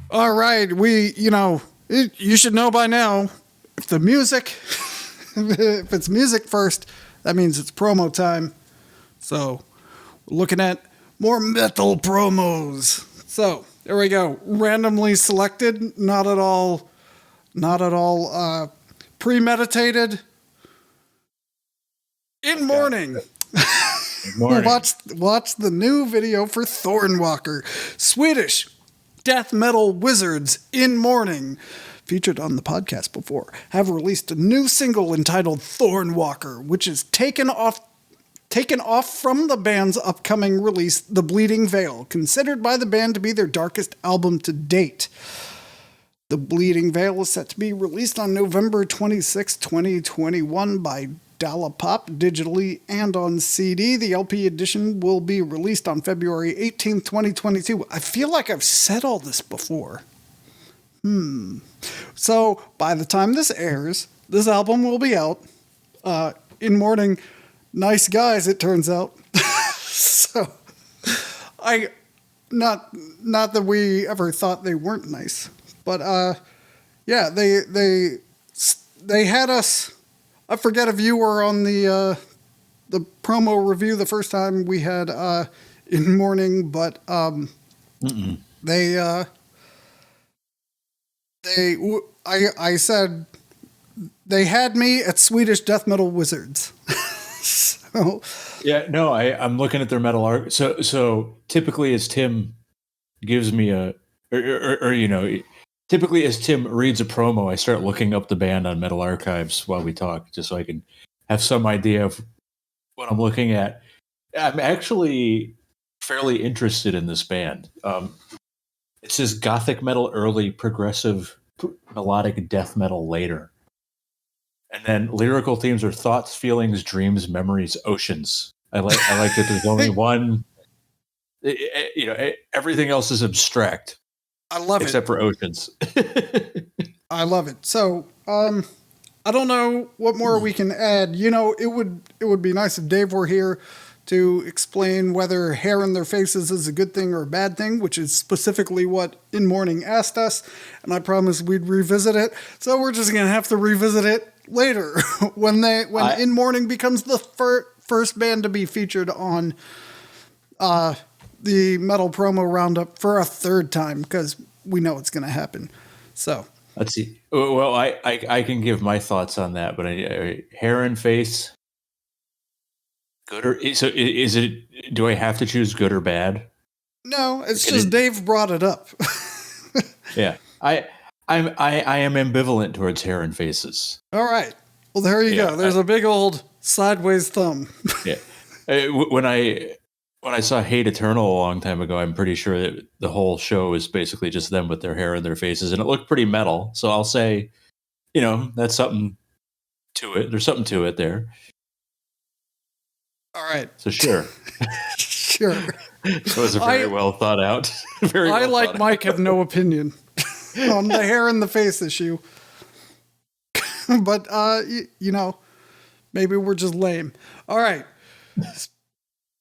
All right, you should know by now, if the music, if it's music first, that means it's promo time. So, we're looking at more metal promos. So, there we go. Randomly selected, not at all premeditated. In Mourning. Watch the new video for Thornwalker. Swedish death metal wizards in Mourning, featured on the podcast before, have released a new single entitled Thornwalker, which is taken off from the band's upcoming release, The Bleeding Veil, considered by the band to be their darkest album to date. The Bleeding Veil is set to be released on November 26, 2021 by Dallapop digitally and on CD. The LP edition will be released on February 18, 2022. I feel like I've said all this before. So by the time this airs, this album will be out. In Mourning, nice guys, it turns out. So not that we ever thought they weren't nice, but yeah, they had us. I forget if you were on the promo review the first time we had In Mourning, but I said they had me at Swedish death metal wizards. So yeah, no, I'm looking at their metal art. So typically, as Tim gives me typically as Tim reads a promo, I start looking up the band on Metal Archives while we talk, just so I can have some idea of what I'm looking at. I'm actually fairly interested in this band. It says gothic metal early, progressive melodic death metal later. And then lyrical themes are thoughts, feelings, dreams, memories, oceans. I like that there's only one. Everything else is abstract. I love except for oceans. I love it. So, I don't know what more we can add. It would be nice if Dave were here to explain whether hair in their faces is a good thing or a bad thing, which is specifically what In Mourning asked us, and I promised we'd revisit it. So we're just gonna have to revisit it later when In Mourning becomes the first band to be featured on the Metal Promo Roundup for a third time, because we know it's going to happen. So let's see. Well, I can give my thoughts on that, but hair and face, good or so? Is it? Do I have to choose good or bad? No, it's just Dave brought it up. Yeah, I am ambivalent towards hair and faces. All right. Well, there you go. There's a big old sideways thumb. Yeah. When I saw Hate Eternal a long time ago, I'm pretty sure that the whole show is basically just them with their hair in their faces, and it looked pretty metal. So I'll say, that's something to it. There's something to it there. All right. So sure. Sure. It was a very well thought out. Mike, have no opinion on the hair in the face issue. But, maybe we're just lame. All right.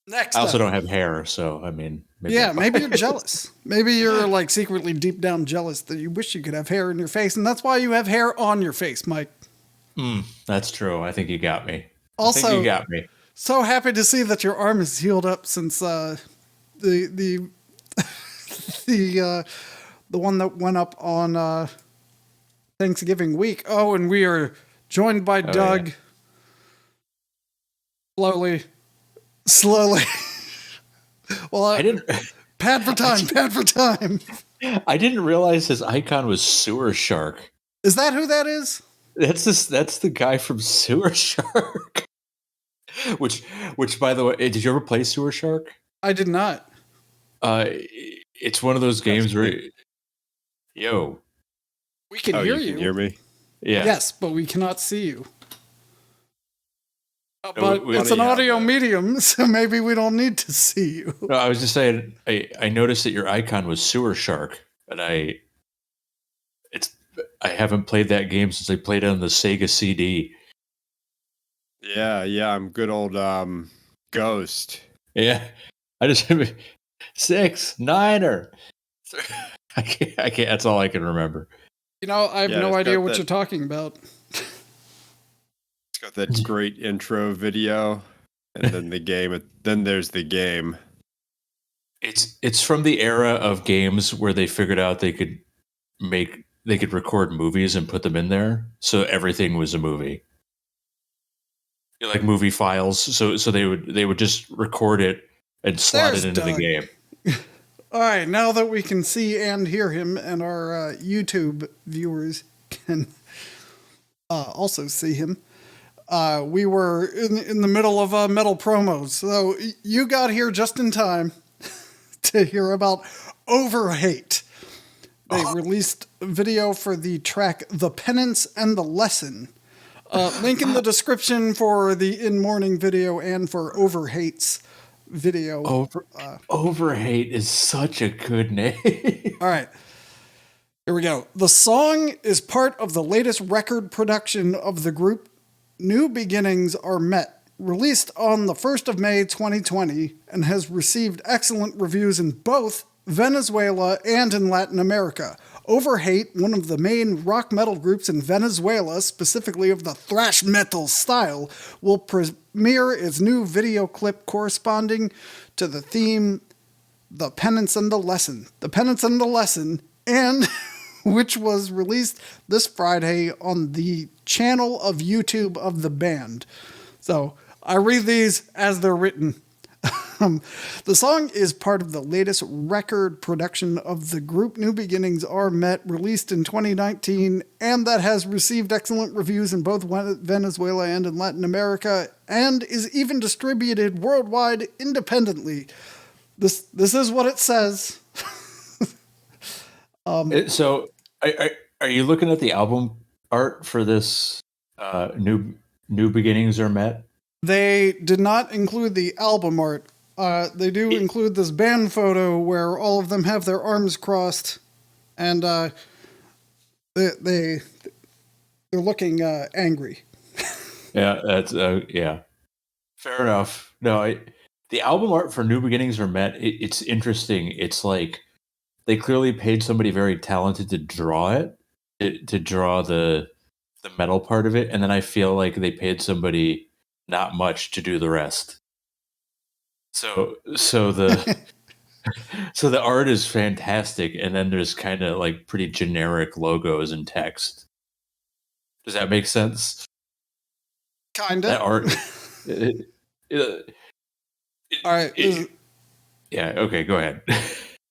Next I also don't have hair, so I mean... maybe you're jealous. Maybe you're secretly deep down jealous that you wish you could have hair in your face, and that's why you have hair on your face, Mike. That's true. I think you got me. Also, I think you got me. So happy to see that your arm is healed up since the one that went up on Thanksgiving week. Oh, and we are joined by Doug. Yeah. Slowly. Well, I didn't. Pad for time. I didn't realize his icon was Sewer Shark. Is that who that is? That's the guy from Sewer Shark. Which, by the way, did you ever play Sewer Shark? I did not. It's one of those games where, we can hear you. Can hear me? Yeah. Yes, but we cannot see you. But it's an audio medium, so maybe we don't need to see you. No, I was just saying, I noticed that your icon was Sewer Shark, and I haven't played that game since I played it on the Sega CD. Yeah, I'm good old Ghost. Yeah. I just 6, 9er. I can't. That's all I can remember. You know, I have no idea what you're talking about. It's got that great intro video, and then the game. Then there's the game. It's from the era of games where they figured out they could record movies and put them in there, so everything was a movie. Like movie files, so they would just record it and slot it into the game. All right, now that we can see and hear him, and our YouTube viewers can also see him, we were in the middle of metal promos, so you got here just in time to hear about OVERHATE. They released a video for the track "The Penance and the Lesson." Link in the description for the In Mourning video and for OVERHATE's video. OVERHATE is such a good name. All right. Here we go. The song is part of the latest record production of the group New Beginnings Are Met, released on the 1st of May 2020, and has received excellent reviews in both Venezuela and in Latin America. OVERHATE, one of the main rock metal groups in Venezuela, specifically of the thrash metal style, will premiere its new video clip corresponding to the theme, The Penance and the Lesson. The Penance and the Lesson, and which was released this Friday on the channel of YouTube of the band. So I read these as they're written. The song is part of the latest record production of the group New Beginnings Are Met, released in 2019, and that has received excellent reviews in both Venezuela and in Latin America, and is even distributed worldwide independently. This is what it says. So, are you looking at the album art for this New Beginnings Are Met? They did not include the album art. They do include this band photo where all of them have their arms crossed, and they're looking angry. Yeah, that's yeah. Fair enough. No, the album art for New Beginnings Are Met. It's interesting. It's like they clearly paid somebody very talented to draw it, to draw the metal part of it, and then I feel like they paid somebody not much to do the rest. So the so the art is fantastic, and then there's kind of like pretty generic logos and text. Does that make sense? Kinda. That art. All right. Yeah. Okay. Go ahead.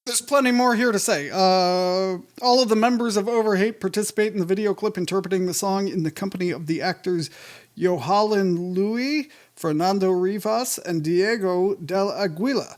There's plenty more here to say. All of the members of OVERHATE participate in the video clip interpreting the song in the company of the actors Johan Louis, Fernando Rivas, and Diego del Aguila.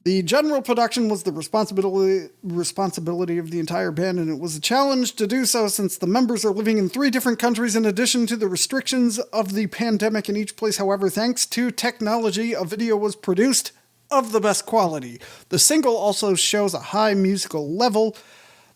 The general production was the responsibility of the entire band, and it was a challenge to do so since the members are living in 3 different countries in addition to the restrictions of the pandemic in each place. However, thanks to technology, a video was produced of the best quality. The single also shows a high musical level.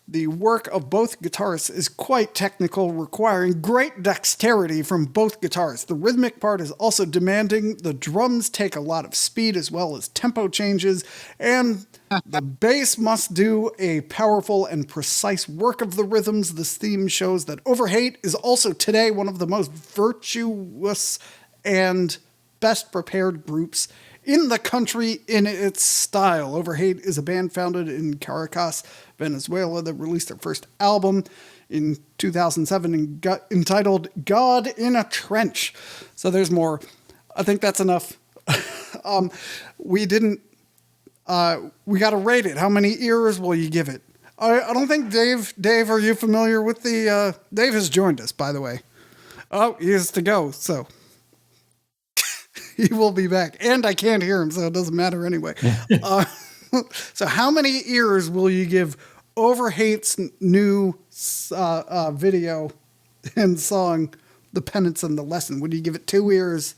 The work of both guitarists is quite technical, requiring great dexterity from both guitarists. The rhythmic part is also demanding. The drums take a lot of speed as well as tempo changes, and the bass must do a powerful and precise work of the rhythms. This theme shows that OVERHATE is also today one of the most virtuous and best prepared groups in the country in its style. OVERHATE is a band founded in Caracas, Venezuela, that released their first album in 2007 entitled God in a Trench. So there's more. I think that's enough. We got to rate it. How many ears will you give it? I don't think Dave, are you familiar with the, Dave has joined us, by the way. Oh, he has to go, so he will be back. And I can't hear him, so it doesn't matter anyway. So how many ears will you give OVERHATE's new video and song, The Penance and the Lesson? Would you give it 2 ears?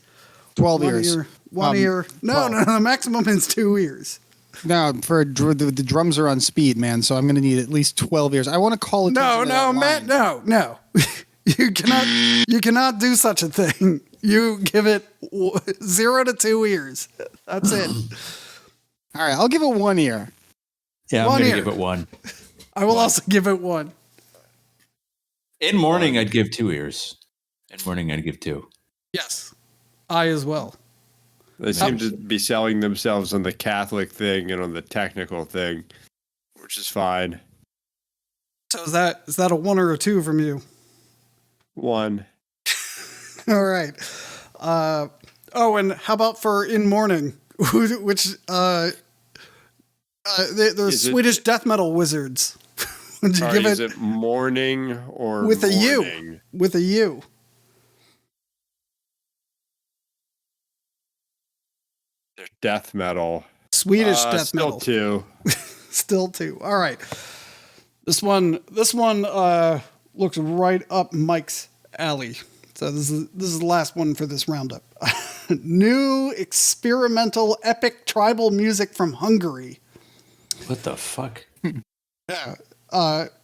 12 ears. One ear? No, the maximum is 2 ears. No, the drums are on speed, man, so I'm going to need at least 12 ears. I want to call it. No, Matt, no. You cannot do such a thing. You give it 0 to 2 ears. That's it. All right, I'll give it 1 ear. Yeah, I'm One going to ear. give it 1. I will also give it 1. In Mourning, I'd give 2 ears. In Mourning, I'd give 2. Yes, I as well. They seem to be selling themselves on the Catholic thing and on the technical thing, which is fine. So is that a 1 or a 2 from you? 1. All right. And how about for In Mourning, which they're Swedish death metal wizards. Would you give is it Mourning or with a U? Mourning? With a U. They're death metal. Swedish death metal. Still 2. Still 2. All right. This one looks right up Mike's alley. So this is the last one for this roundup. New experimental epic tribal music from Hungary. What the fuck? Yeah.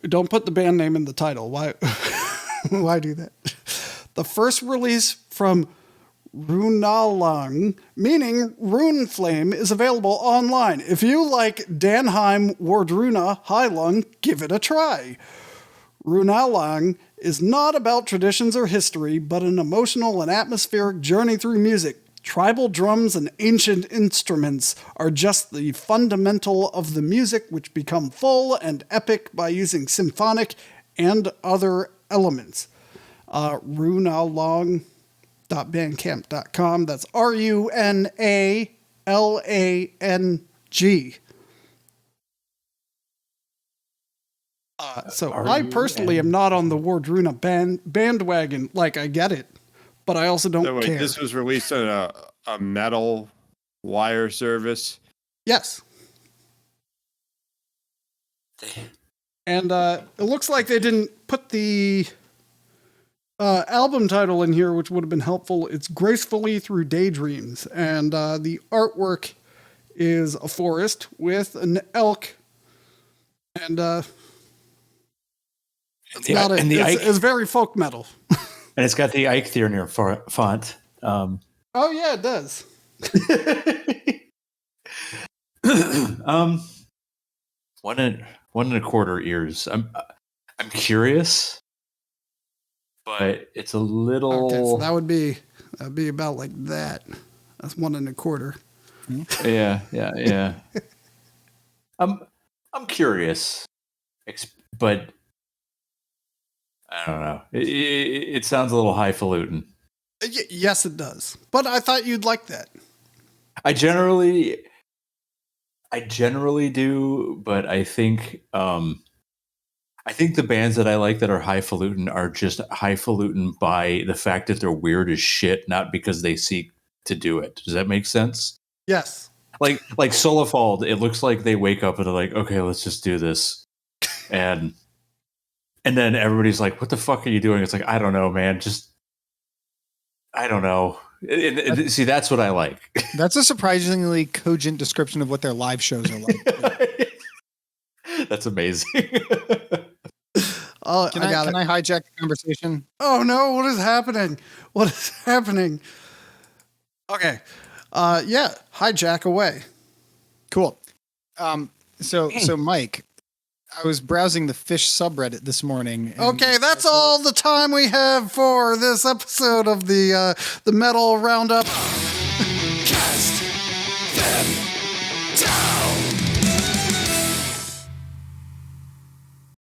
Don't put the band name in the title. Why? Why do that? The first release from RÚNALÁNG, meaning Rune Flame, is available online. If you like Danheim Wardruna Heilung, give it a try. RÚNALÁNG is not about traditions or history, but an emotional and atmospheric journey through music. Tribal drums and ancient instruments are just the fundamental of the music, which become full and epic by using symphonic and other elements. RÚNALÁNG.bandcamp.com. That's RUNALANG. So I personally am not on the Wardruna bandwagon. Like, I get it, but I also don't care. This was released on a metal wire service. Yes. And it looks like they didn't put the album title in here, which would have been helpful. It's Gracefully Through Daydreams. And the artwork is a forest with an elk. And it's very folk metal. And it's got the Eichthirner font. Oh, yeah, it does. 1.25 ears. I'm curious, but it's a little. Okay, so that'd be about like that. That's 1.25. Yeah. I'm curious, but I don't know. It sounds a little highfalutin. Yes, it does. But I thought you'd like that. I generally do, but I think the bands that I like that are highfalutin are just highfalutin by the fact that they're weird as shit, not because they seek to do it. Does that make sense? Yes. Like Solefald, it looks like they wake up and they're like, okay, let's just do this. And then everybody's like, what the fuck are you doing? It's like, I don't know, man. I don't know. See, that's what I like. That's a surprisingly cogent description of what their live shows are like. That's amazing. Can I hijack the conversation? Oh no, what is happening? What is happening? Okay. Yeah, hijack away. Cool. So Mike, I was browsing the fish subreddit this morning. Okay, that's all the time we have for this episode of the Metal Roundup. Cast them down.